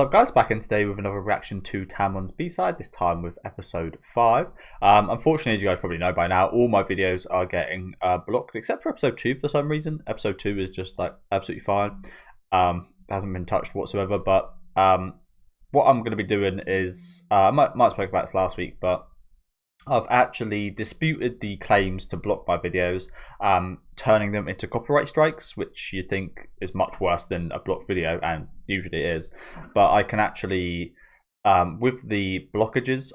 So guys, back in today with another reaction to Tamon's B-side, this time with episode 5. Unfortunately, as you guys probably know by now, all my videos are getting blocked, except for episode 2 for some reason. Episode 2 is just like absolutely fine. Hasn't been touched whatsoever, but what I'm going to be doing is, I might have spoken about this last week, but I've actually disputed the claims to block my videos, turning them into copyright strikes, which you think is much worse than a blocked video, and usually it is. But I can actually, with the blockages,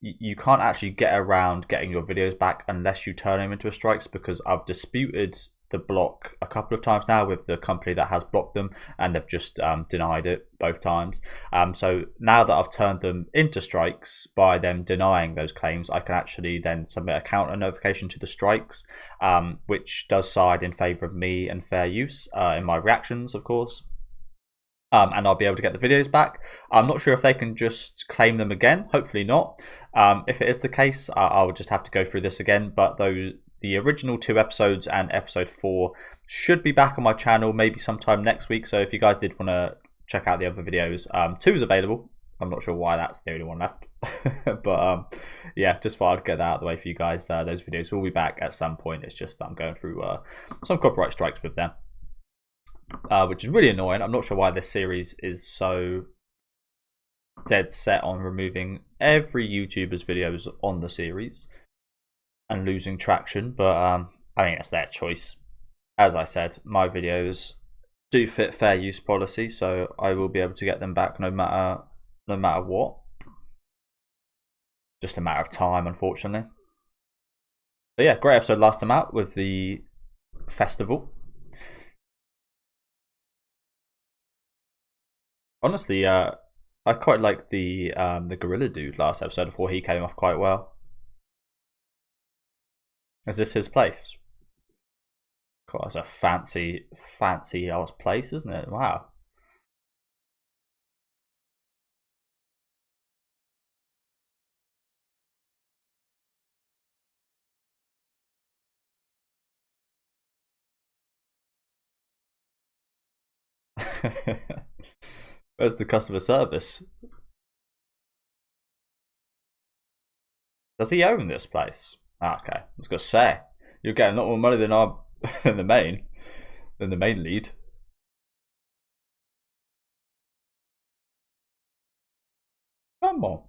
you can't actually get around getting your videos back unless you turn them into strikes, because I've disputed the block a couple of times now with the company that has blocked them, and they've just denied it both times. So now that I've turned them into strikes by them denying those claims, I can actually then submit a counter notification to the strikes, which does side in favor of me and fair use in my reactions, of course. And I'll be able to get the videos back. I'm not sure if they can just claim them again. Hopefully not. If it is the case, I'll just have to go through this again. But the original 2 episodes and episode 4 should be back on my channel maybe sometime next week. So if you guys did want to check out the other videos, 2 is available. I'm not sure why that's the only one left. But yeah, just thought I'd get that out of the way for you guys. Those videos will be back at some point. It's just I'm going through some copyright strikes with them. Which is really annoying. I'm not sure why this series is so dead set on removing every YouTuber's videos on the series and losing traction, but I mean, it's their choice. As I said, my videos do fit fair use policy, so I will be able to get them back no matter what. Just a matter of time, unfortunately. But yeah, great episode last time out with the festival. Honestly, I quite like the gorilla dude last episode. Before he came off quite well. Is this his place? God, it's a fancy ass place, isn't it? Wow. Where's the customer service? Does he own this place? Okay, I was gonna say you're getting a lot more money than than the main lead. Come on.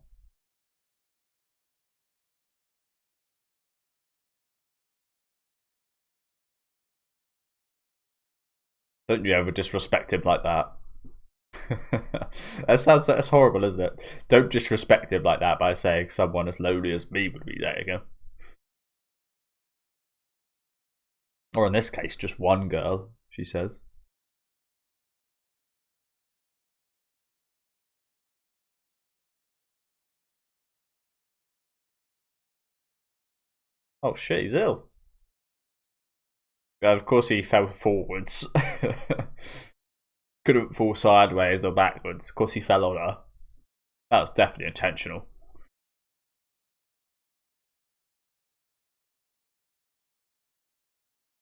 Don't you ever disrespect him like that. That's horrible, isn't it? Don't disrespect him like that by saying someone as lowly as me would be. There you go. Or in this case, just one girl, she says. Oh shit, he's ill. Of course he fell forwards. Couldn't fall sideways or backwards. Of course he fell on her. That was definitely intentional.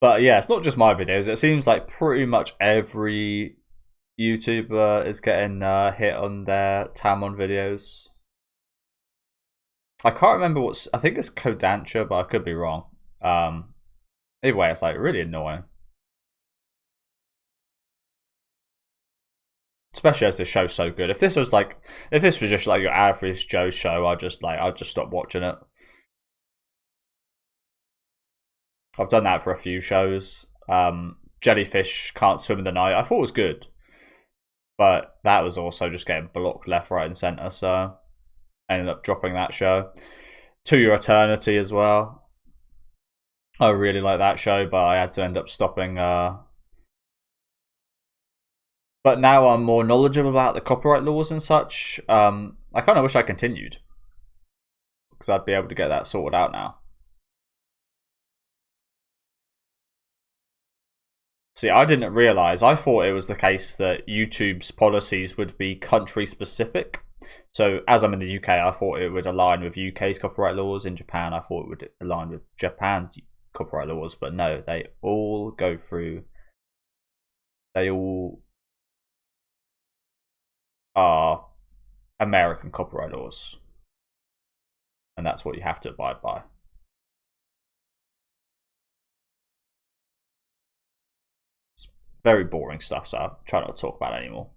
But yeah, it's not just my videos. It seems like pretty much every YouTuber is getting hit on their Tamon videos. I can't remember what's. I think it's Kodansha, but I could be wrong. Either way, it's like really annoying. Especially as the show's so good. If this was just like your average Joe show, I'd just stop watching it. I've done that for a few shows. Jellyfish Can't Swim in the Night, I thought was good, but that was also just getting blocked left, right, and center. So I ended up dropping that show. To Your Eternity as well. I really like that show, but I had to end up stopping. But now I'm more knowledgeable about the copyright laws and such. I kind of wish I continued, because I'd be able to get that sorted out now. See, I didn't realize. I thought it was the case that YouTube's policies would be country specific. So as I'm in the UK, I thought it would align with UK's copyright laws. In Japan, I thought it would align with Japan's copyright laws. But no, they all go through. They all are American copyright laws, and that's what you have to abide by. It's very boring stuff, so I'll try not to talk about it anymore.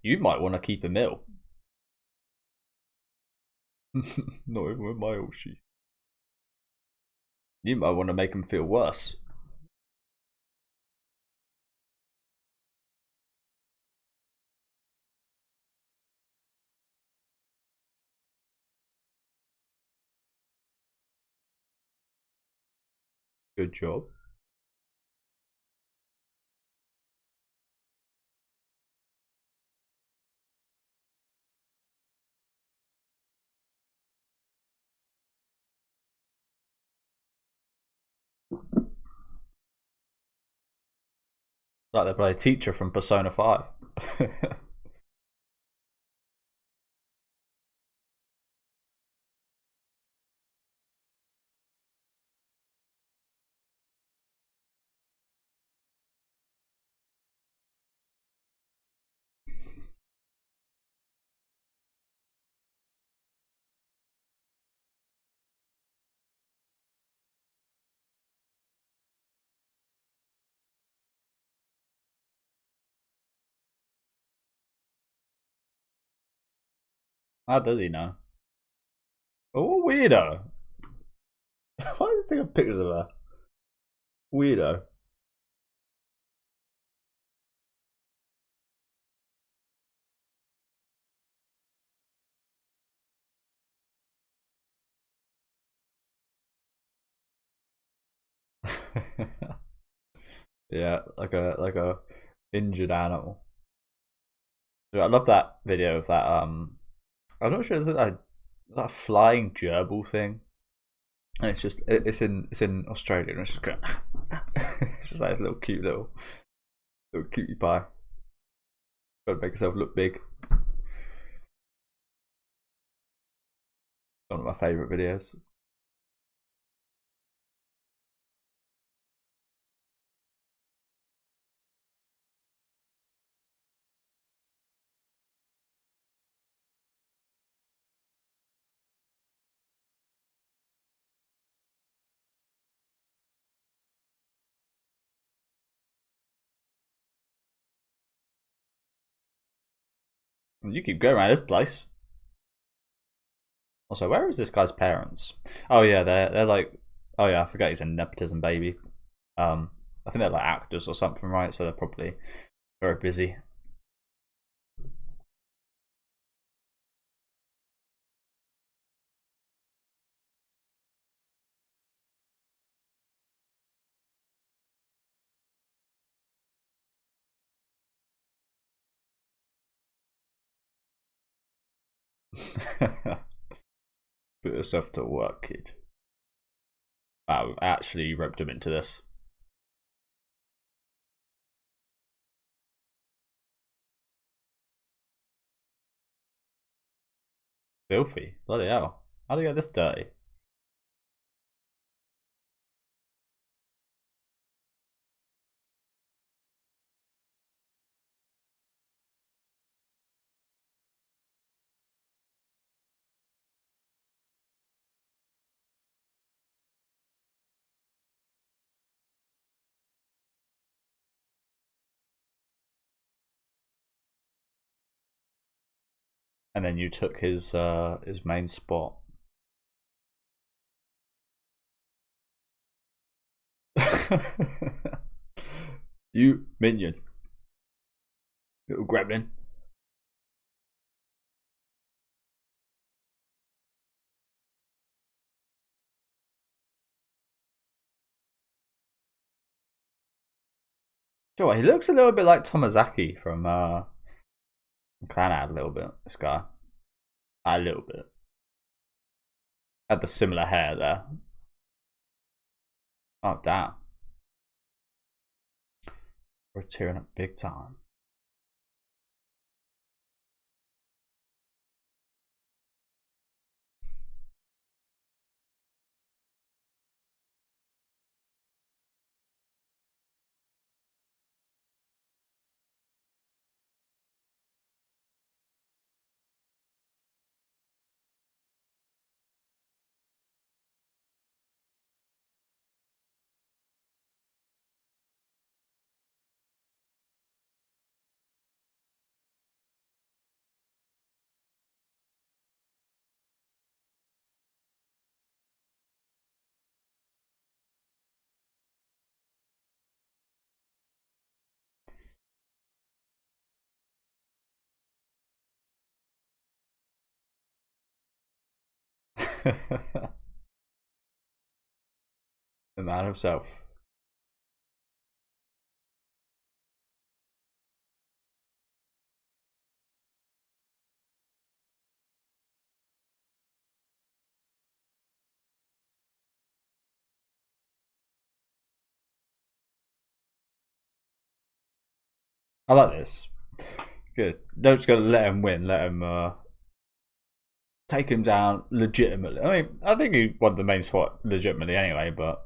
You might want to keep a mill. Not even with my Oshi. You might want to make him feel worse. Good job. Like they play a teacher from Persona 5. How does he know? Oh, weirdo. Why did you take pictures of her? Weirdo. Yeah, like a injured animal. I love that video of that. I'm not sure, is it that flying gerbil thing? And it's in Australia, and it's just going. It's just like this little little cutie pie. Got to make yourself look big. One of my favourite videos. You keep going around this place. Also, where is this guy's parents? Oh yeah, they're like, oh yeah, I forget he's a nepotism baby. I think they're like actors or something, right? So they're probably very busy. Put yourself to work, kid. Wow, I actually roped him into this. Filthy. Bloody hell. How do you get this dirty? And then you took his main spot. You minion. Little gremlin. Sure, he looks a little bit like Tomazaki from Clanad a little bit, this guy. A little bit. Had the similar hair there. Oh damn. We're tearing up big time. The man himself. I like this. Good. Don't just gotta let him win. Let him take him down legitimately. I mean, I think he won the main spot legitimately anyway, but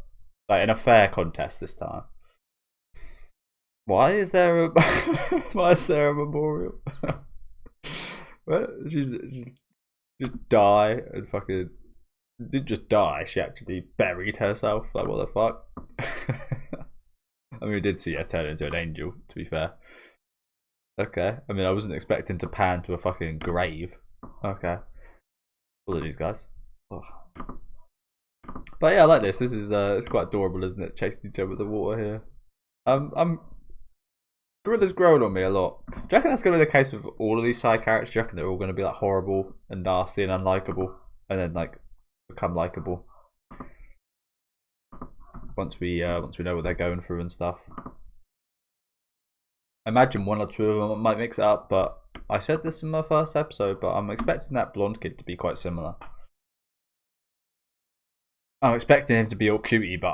like in a fair contest this time. Why is there a why is there a memorial? What? She just die and fucking didn't just die. She actually buried herself. Like what the fuck? I mean, we did see her turn into an angel. To be fair. Okay. I mean, I wasn't expecting to pan to a fucking grave. Okay. All of these guys. Oh. But yeah, I like this. This is it's quite adorable, isn't it? Chasing each other with the water here. I'm Gorilla's grown on me a lot. Do you reckon that's going to be the case with all of these side characters? Do you reckon they're all going to be like horrible and nasty and unlikable, and then like become likable once we know what they're going through and stuff? I imagine one or two of them might mix it up, but I said this in my first episode, but I'm expecting that blonde kid to be quite similar. I'm expecting him to be all cutie, but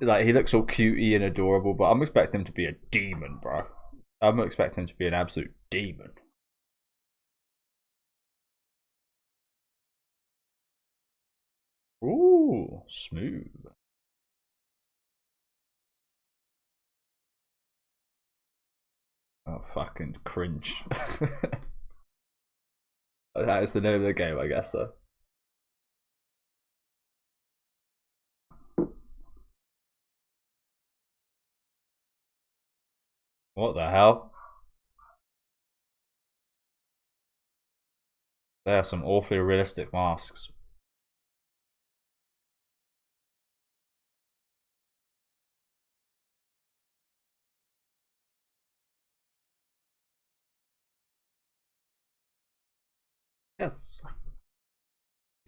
like he looks all cutie and adorable, but I'm expecting him to be a demon, bro. I'm expecting him to be an absolute demon. Ooh, smooth. Oh, fucking cringe. That is the name of the game, I guess, though. What the hell? They are some awfully realistic masks. Yes.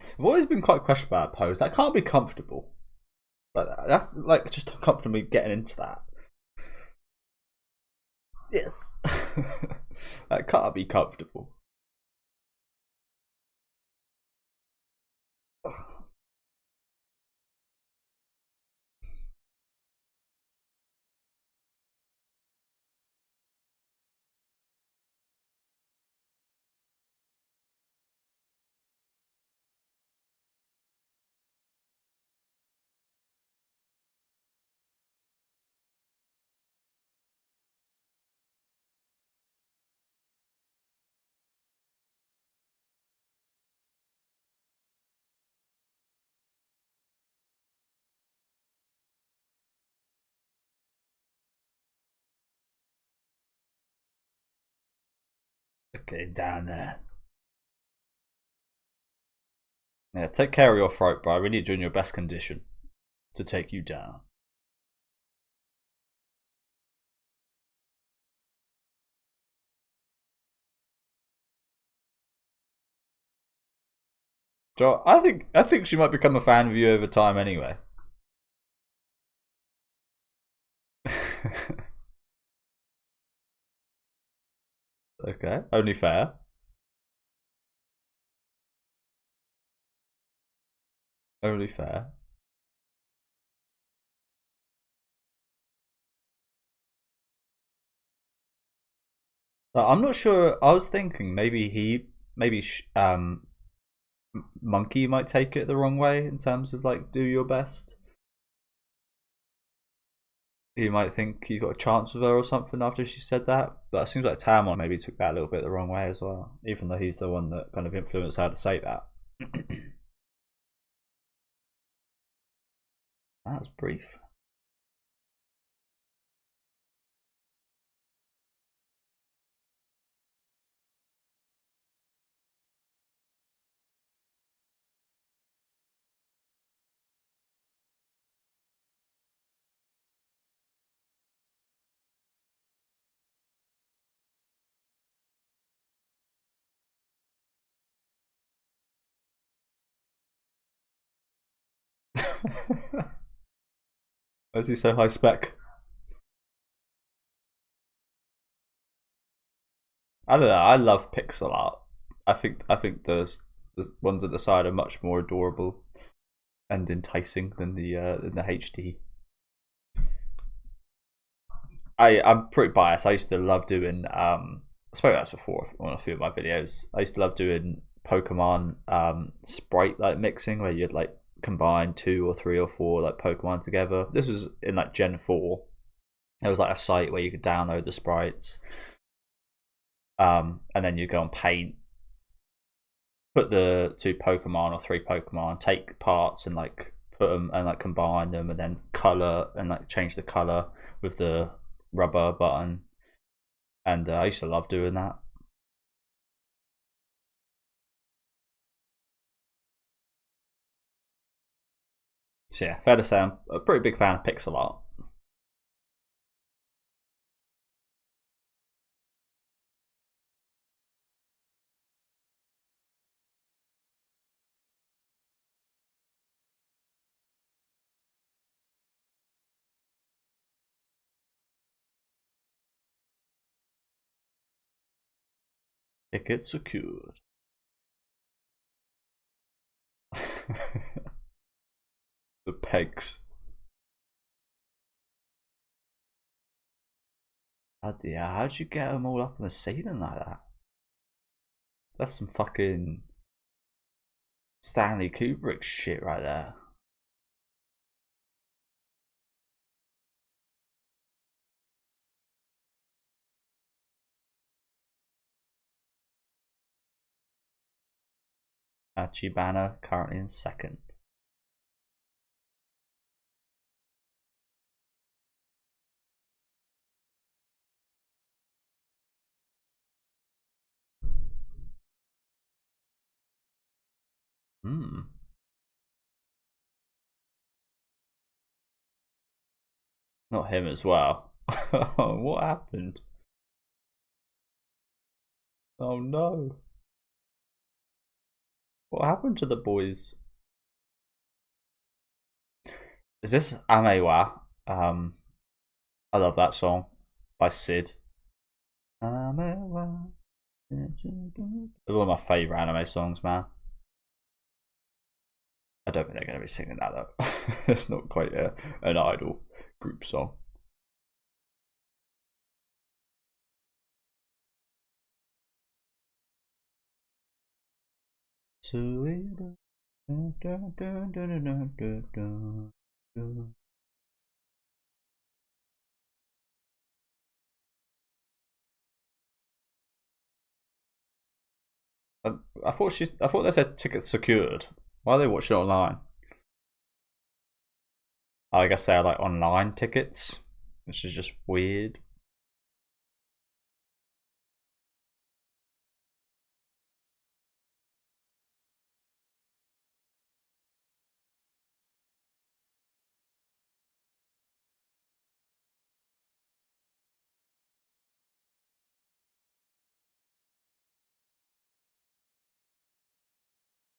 I've always been quite questioned about a pose. That can't be comfortable. Like that's like just uncomfortable getting into that. Yes. That can't be comfortable. Okay, down there. Yeah, take care of your throat, bro. We need you in your best condition to take you down. So I think she might become a fan of you over time anyway. Okay, only fair. Only fair. I'm not sure. I was thinking maybe Monkey might take it the wrong way in terms of like do your best. He might think he's got a chance with her or something after she said that. But it seems like Tamon maybe took that a little bit the wrong way as well, even though he's the one that kind of influenced her to say that. That's brief. Why is he so high spec? I don't know. I love pixel art. I think the ones at the side are much more adorable and enticing than the HD. I'm pretty biased. I used to love doing I spoke about this before on a few of my videos. I used to love doing Pokemon sprite like mixing, where you'd like combine 2 or 3 or 4 like Pokemon together. This was in like Gen 4. There was like a site where you could download the sprites, and then you go on Paint, put the 2 Pokemon or 3 Pokemon, take parts and like put them and like combine them, and then color and like change the color with the rubber button. And I used to love doing that. So yeah, fair to say I'm a pretty big fan of pixel art. Ticket secured. The pegs. Oh dear, how'd you get them all up on the ceiling like that? That's some fucking Stanley Kubrick shit right there. Chibana currently in second. Not him as well. What happened? Oh no. What happened to the boys? Is this Amewa? I love that song by Sid. Amewa. It's one of my favourite anime songs, man. I don't think they're going to be singing that though. It's not quite an idol group song. I thought they said tickets secured. Why are they watching online? I guess they're like online tickets, which is just weird.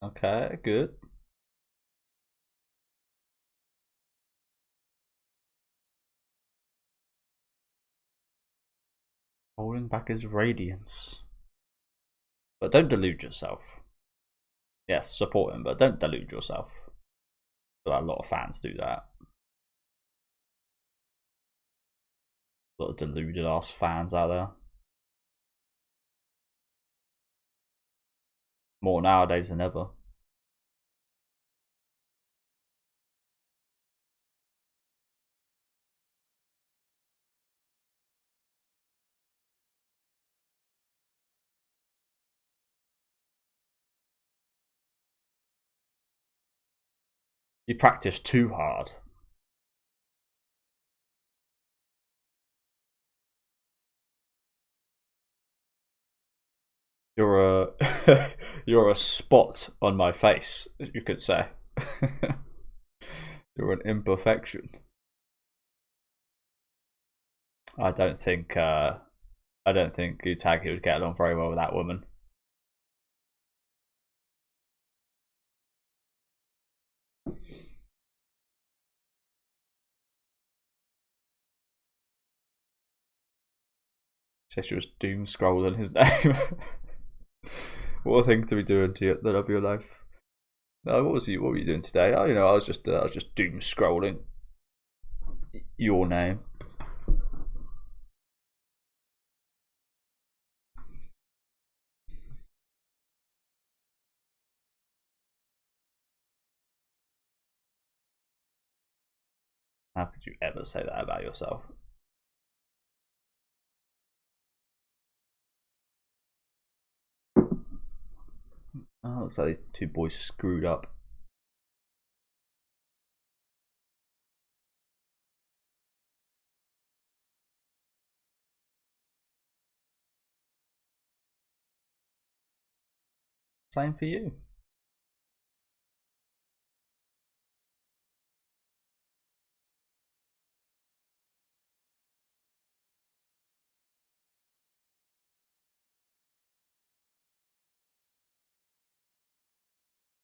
Okay, good. Holding back his radiance. But don't delude yourself. Yes, support him, but don't delude yourself. So a lot of fans do that. A lot of deluded ass fans out there. More nowadays than ever. You practice too hard. You're a you're a spot on my face, you could say. You're an imperfection. I don't think Utagi would get along very well with that woman. Says she was doom scrolling his name. What a thing to be doing to the love of your life. No, what were you doing today? Oh, I was just doom scrolling your name. How could you ever say that about yourself? Oh, looks like these two boys screwed up. Same for you.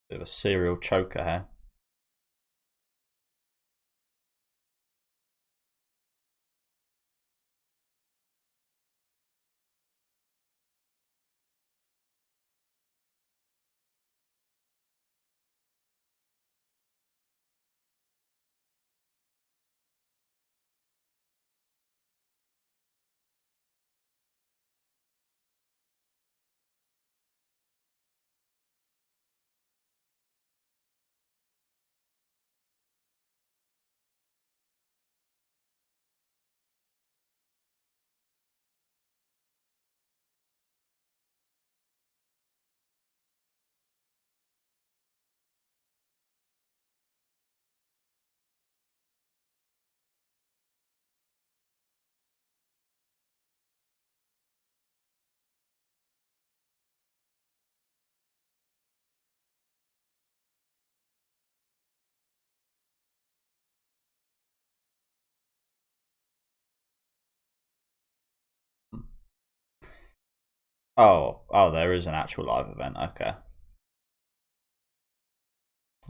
Bit of a serial choker here. Oh, there is an actual live event. Okay.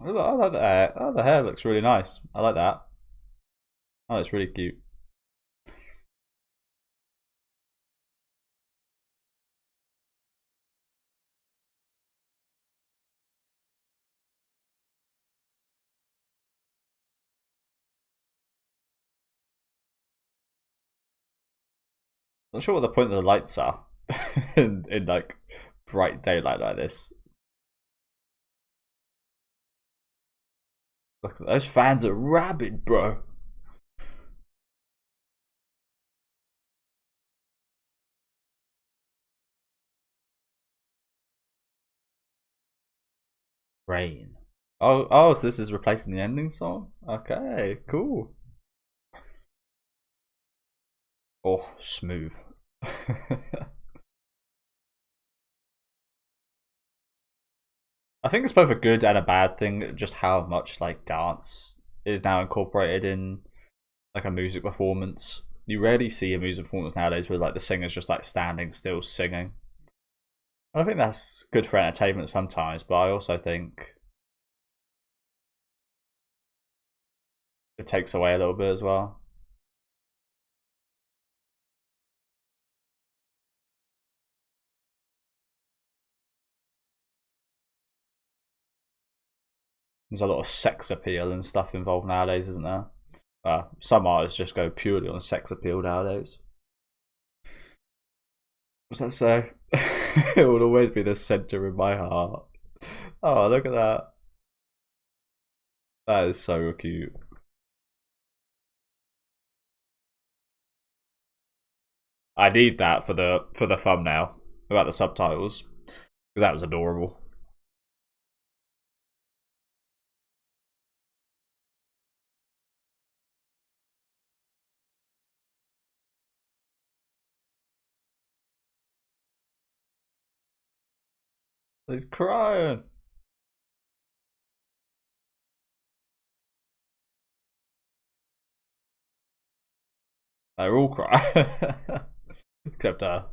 I like the hair. Oh, the hair looks really nice. I like that. Oh, it's really cute. Not sure what the point of the lights are in like bright daylight like this. Look, those fans are rabid, bro. Rain. Oh, so this is replacing the ending song? Okay, cool. Oh, smooth. I think it's both a good and a bad thing, just how much like dance is now incorporated in like a music performance. You rarely see a music performance nowadays where like the singer's just like standing still singing. I think that's good for entertainment sometimes, but I also think it takes away a little bit as well. There's a lot of sex appeal and stuff involved nowadays, isn't there? Some artists just go purely on sex appeal nowadays. What's that say? It will always be the center of my heart. Oh, look at that. That is so cute. I need that for the thumbnail about the subtitles because that was adorable. He's crying. They're all crying except her.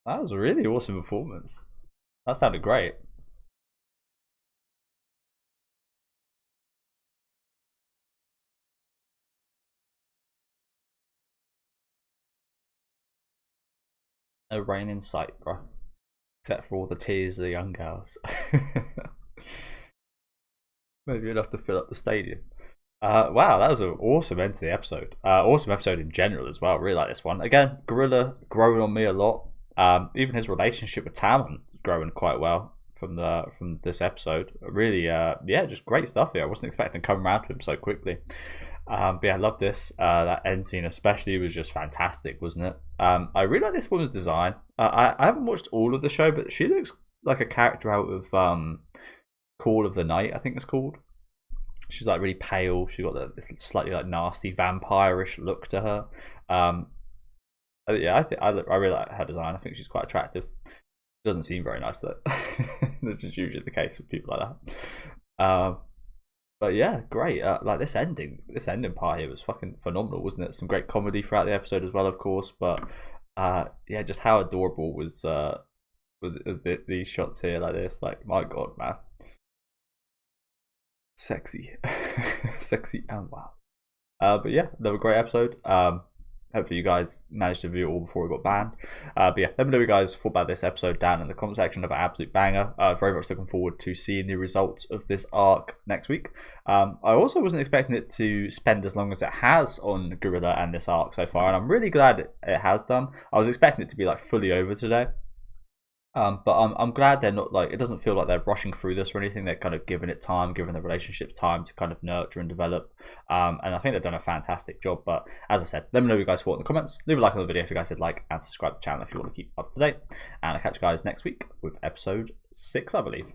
That was a really awesome performance. That sounded great. No rain in sight, bro. Except for all the tears of the young girls. Maybe you'd have to fill up the stadium. Wow, that was an awesome end to the episode. Awesome episode in general as well. Really like this one. Again, Gorilla growing on me a lot. Even his relationship with Tamon growing quite well from this episode. Really, yeah, just great stuff here. I wasn't expecting to come around to him so quickly. But yeah, I love this. That end scene especially was just fantastic, wasn't it? I really like this woman's design. I haven't watched all of the show, but she looks like a character out of Call of the Night, I think it's called. She's like really pale. She's got this slightly like nasty vampire-ish look to her. Yeah, I really like her design. I think she's quite attractive. She doesn't seem very nice though. That's just usually the case with people like that. But yeah, great. Like this ending part here was fucking phenomenal, wasn't it? Some great comedy throughout the episode as well, of course. But yeah, just how adorable was these shots here like this. Like my god, man. Sexy. Sexy and wow. But yeah, another great episode. Hopefully you guys managed to view it all before we got banned. But yeah, let me know what you guys thought about this episode down in the comment section. Of an absolute banger. Very much looking forward to seeing the results of this arc next week. I also wasn't expecting it to spend as long as it has on Gorilla and this arc so far, and I'm really glad it has done. I was expecting it to be like fully over today. But I'm glad they're not like, it doesn't feel like they're rushing through this or anything. They're kind of giving it time, giving the relationships time to kind of nurture and develop. And I think they've done a fantastic job. But as I said, let me know what you guys thought in the comments. Leave a like on the video if you guys did like, and subscribe to the channel if you want to keep up to date. And I'll catch you guys next week with episode 6, I believe.